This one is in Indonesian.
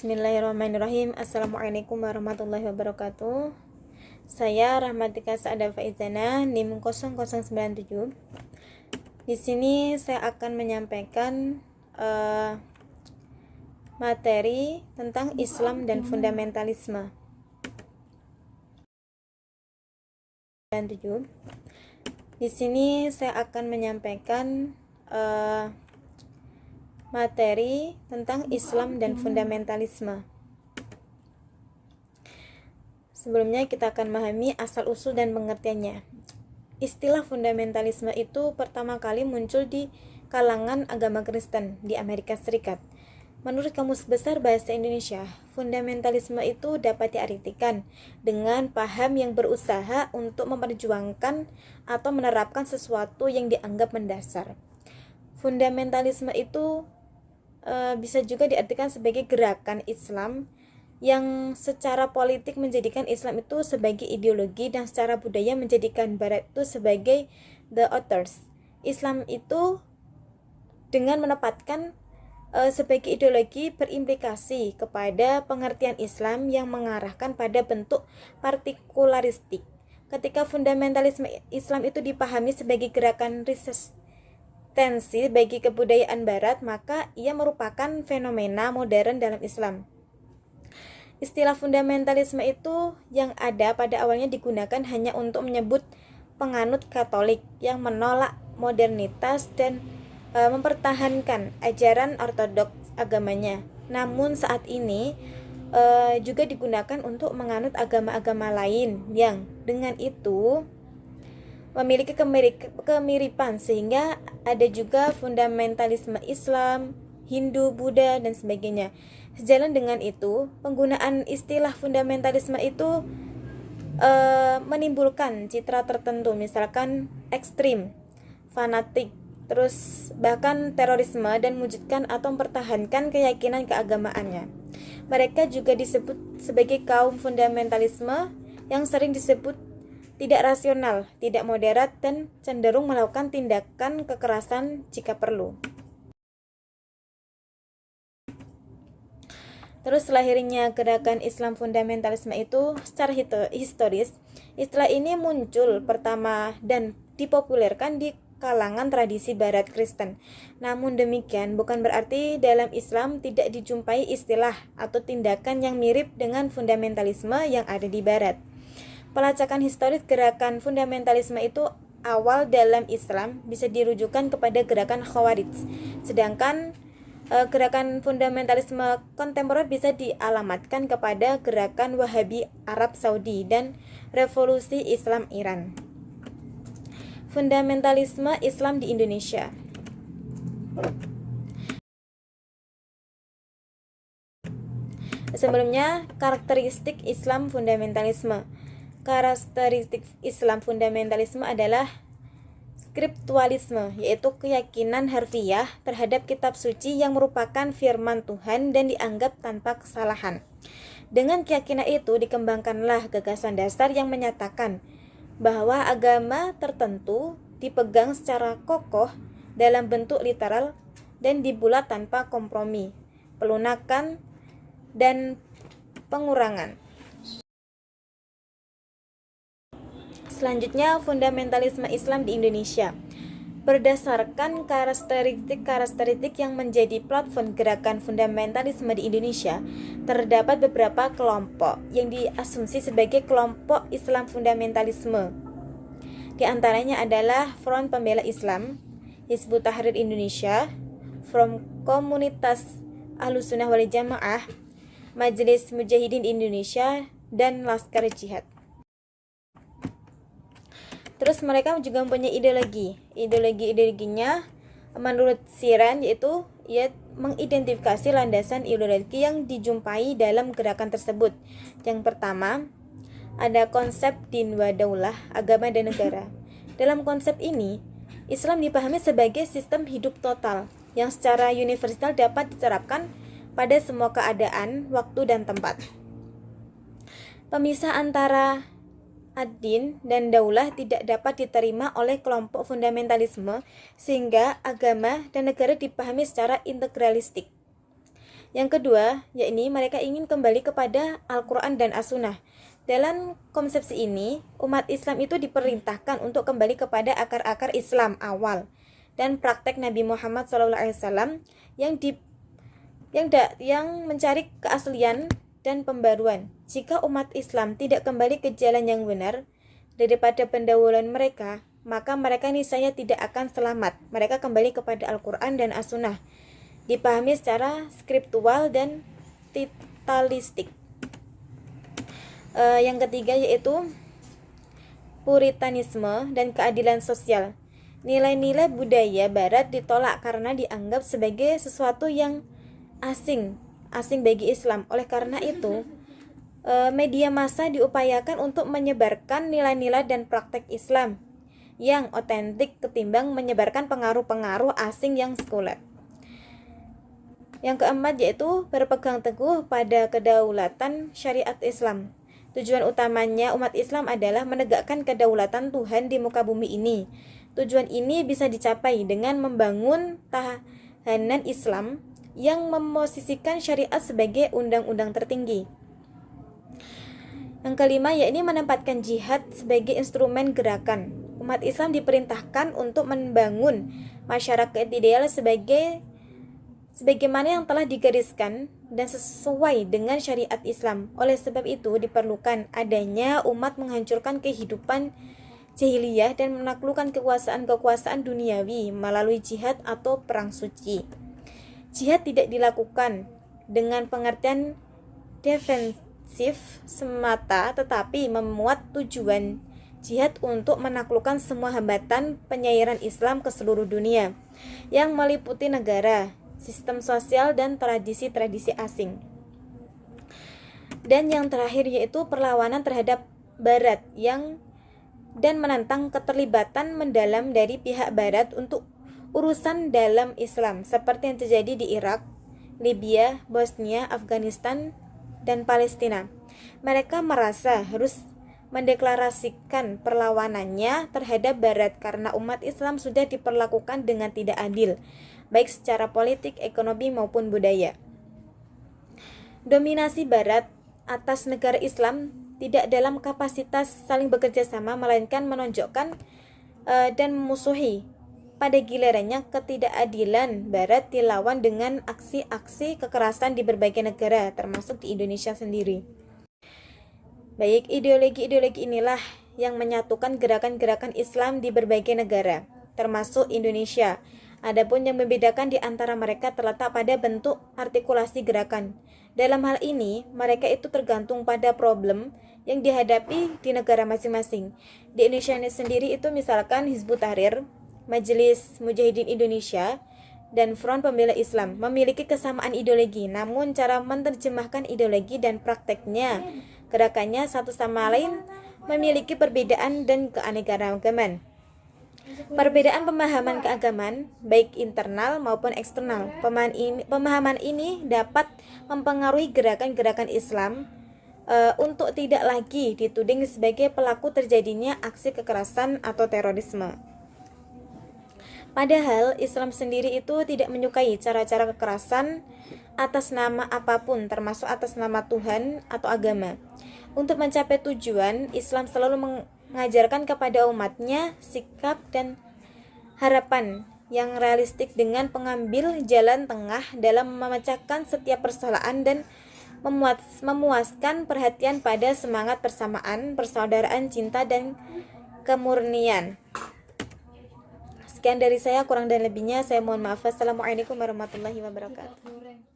Bismillahirrahmanirrahim. Assalamualaikum warahmatullahi wabarakatuh. Saya Rahmatika Saada Faizana, NIM 0097. Di sini saya akan menyampaikan materi tentang Islam dan fundamentalisme. Di sini saya akan menyampaikan materi tentang Islam dan fundamentalisme. Sebelumnya kita akan memahami asal-usul dan pengertiannya. Istilah fundamentalisme itu pertama kali muncul di kalangan agama Kristen di Amerika Serikat. Menurut Kamus Besar Bahasa Indonesia, fundamentalisme itu dapat diartikan dengan paham yang berusaha untuk memperjuangkan atau menerapkan sesuatu yang dianggap mendasar. Fundamentalisme itu bisa juga diartikan sebagai gerakan Islam yang secara politik menjadikan Islam itu sebagai ideologi dan secara budaya menjadikan Barat itu sebagai the authors. Islam itu dengan menempatkan sebagai ideologi berimplikasi kepada pengertian Islam yang mengarahkan pada bentuk partikularistik. Ketika fundamentalisme Islam itu dipahami sebagai gerakan resistensi bagi kebudayaan Barat, maka ia merupakan fenomena modern dalam Islam. Istilah fundamentalisme itu yang ada pada awalnya digunakan hanya untuk menyebut penganut Katolik yang menolak modernitas dan mempertahankan ajaran ortodoks agamanya. Namun saat ini juga digunakan untuk menganut agama-agama lain yang dengan itu memiliki kemiripan, sehingga ada juga fundamentalisme Islam, Hindu, Buddha, dan sebagainya. Sejalan dengan itu, penggunaan istilah fundamentalisme itu menimbulkan citra tertentu, misalkan ekstrim, fanatik, terus bahkan terorisme, dan mewujudkan atau mempertahankan keyakinan keagamaannya. Mereka juga disebut sebagai kaum fundamentalisme yang sering disebut tidak rasional, tidak moderat, dan cenderung melakukan tindakan kekerasan jika perlu. Terus lahirnya gerakan Islam fundamentalisme itu secara historis, istilah ini muncul pertama dan dipopulerkan di kalangan tradisi Barat Kristen. Namun demikian bukan berarti dalam Islam tidak dijumpai istilah atau tindakan yang mirip dengan fundamentalisme yang ada di Barat. Pelacakan historis gerakan fundamentalisme itu awal dalam Islam bisa dirujukan kepada gerakan Khawarij, sedangkan gerakan fundamentalisme kontemporer bisa dialamatkan kepada gerakan Wahabi Arab Saudi dan Revolusi Islam Iran. Fundamentalisme Islam di Indonesia. Sebelumnya, karakteristik Islam fundamentalisme. Karakteristik Islam fundamentalisme adalah skriptualisme, yaitu keyakinan harfiah terhadap kitab suci yang merupakan firman Tuhan dan dianggap tanpa kesalahan. Dengan keyakinan itu dikembangkanlah gagasan dasar yang menyatakan bahwa agama tertentu dipegang secara kokoh dalam bentuk literal dan dibulat tanpa kompromi, pelunakan, dan pengurangan. Selanjutnya, fundamentalisme Islam di Indonesia. Berdasarkan karakteristik yang menjadi platform gerakan fundamentalisme di Indonesia, terdapat beberapa kelompok yang diasumsi sebagai kelompok Islam fundamentalisme. Di antaranya adalah Front Pembela Islam, Hizbut Tahrir Indonesia, Front Komunitas Ahlussunnah wal Jamaah, Majelis Mujahidin Indonesia, dan Laskar Jihad. Terus mereka juga mempunyai ideologi. Ideologinya menurut Siran yaitu ia mengidentifikasi landasan ideologi yang dijumpai dalam gerakan tersebut. Yang pertama, ada konsep din wa daulah, agama dan negara. Dalam konsep ini, Islam dipahami sebagai sistem hidup total yang secara universal dapat diterapkan pada semua keadaan, waktu, dan tempat. Pemisah antara ad-din dan daulah tidak dapat diterima oleh kelompok fundamentalisme, sehingga agama dan negara dipahami secara integralistik. Yang kedua, yakni mereka ingin kembali kepada Al-Quran dan As-Sunnah. Dalam konsepsi ini, umat Islam itu diperintahkan untuk kembali kepada akar-akar Islam awal dan praktek Nabi Muhammad SAW yang mencari keaslian dan pembaruan. Jika umat Islam tidak kembali ke jalan yang benar daripada pendahuluan mereka, maka mereka niscaya tidak akan selamat. Mereka kembali kepada Al-Quran dan As-Sunnah, dipahami secara skriptual dan titalistik. Yang ketiga yaitu puritanisme dan keadilan sosial. Nilai-nilai budaya barat ditolak karena dianggap sebagai sesuatu yang asing bagi Islam. Oleh karena itu, media massa diupayakan untuk menyebarkan nilai-nilai dan praktek Islam yang otentik ketimbang menyebarkan pengaruh-pengaruh asing yang sekuler. Yang keempat yaitu berpegang teguh pada kedaulatan syariat Islam. Tujuan utamanya umat Islam adalah menegakkan kedaulatan Tuhan di muka bumi ini. Tujuan ini bisa dicapai dengan membangun tahanan Islam yang memosisikan syariat sebagai undang-undang tertinggi. Yang kelima yakni menempatkan jihad sebagai instrumen gerakan. Umat Islam diperintahkan untuk membangun masyarakat ideal sebagaimana yang telah digariskan dan sesuai dengan syariat Islam. Oleh sebab itu diperlukan adanya umat menghancurkan kehidupan jahiliyah dan menaklukkan kekuasaan-kekuasaan duniawi melalui jihad atau perang suci. Jihad tidak dilakukan dengan pengertian defensif semata, tetapi memuat tujuan jihad untuk menaklukkan semua hambatan penyairan Islam ke seluruh dunia yang meliputi negara, sistem sosial, dan tradisi-tradisi asing. Dan yang terakhir yaitu perlawanan terhadap Barat dan menantang keterlibatan mendalam dari pihak Barat untuk urusan dalam Islam seperti yang terjadi di Irak, Libya, Bosnia, Afghanistan, dan Palestina. Mereka merasa harus mendeklarasikan perlawanannya terhadap Barat karena umat Islam sudah diperlakukan dengan tidak adil, baik secara politik, ekonomi, maupun budaya. Dominasi Barat atas negara Islam tidak dalam kapasitas saling bekerja sama, melainkan menonjokkan dan memusuhi. Pada gilirannya, ketidakadilan Barat dilawan dengan aksi-aksi kekerasan di berbagai negara, termasuk di Indonesia sendiri. Baik, ideologi-ideologi inilah yang menyatukan gerakan-gerakan Islam di berbagai negara, termasuk Indonesia. Adapun yang membedakan di antara mereka terletak pada bentuk artikulasi gerakan. Dalam hal ini, mereka itu tergantung pada problem yang dihadapi di negara masing-masing. Di Indonesia sendiri itu misalkan Hizbut Tahrir, Majelis Mujahidin Indonesia, dan Front Pembela Islam memiliki kesamaan ideologi, namun cara menerjemahkan ideologi dan prakteknya, gerakannya satu sama lain memiliki perbedaan dan keanekaragaman. Perbedaan pemahaman keagamaan, baik internal maupun eksternal. Pemahaman ini dapat mempengaruhi gerakan-gerakan Islam untuk tidak lagi dituding sebagai pelaku terjadinya aksi kekerasan atau terorisme. Padahal Islam sendiri itu tidak menyukai cara-cara kekerasan atas nama apapun, termasuk atas nama Tuhan atau agama. Untuk mencapai tujuan, Islam selalu mengajarkan kepada umatnya sikap dan harapan yang realistik dengan pengambil jalan tengah dalam memecahkan setiap persoalan dan memuaskan perhatian pada semangat persamaan, persaudaraan, cinta, dan kemurnian. Sekian dari saya, kurang dan lebihnya saya mohon maaf. Assalamualaikum warahmatullahi wabarakatuh.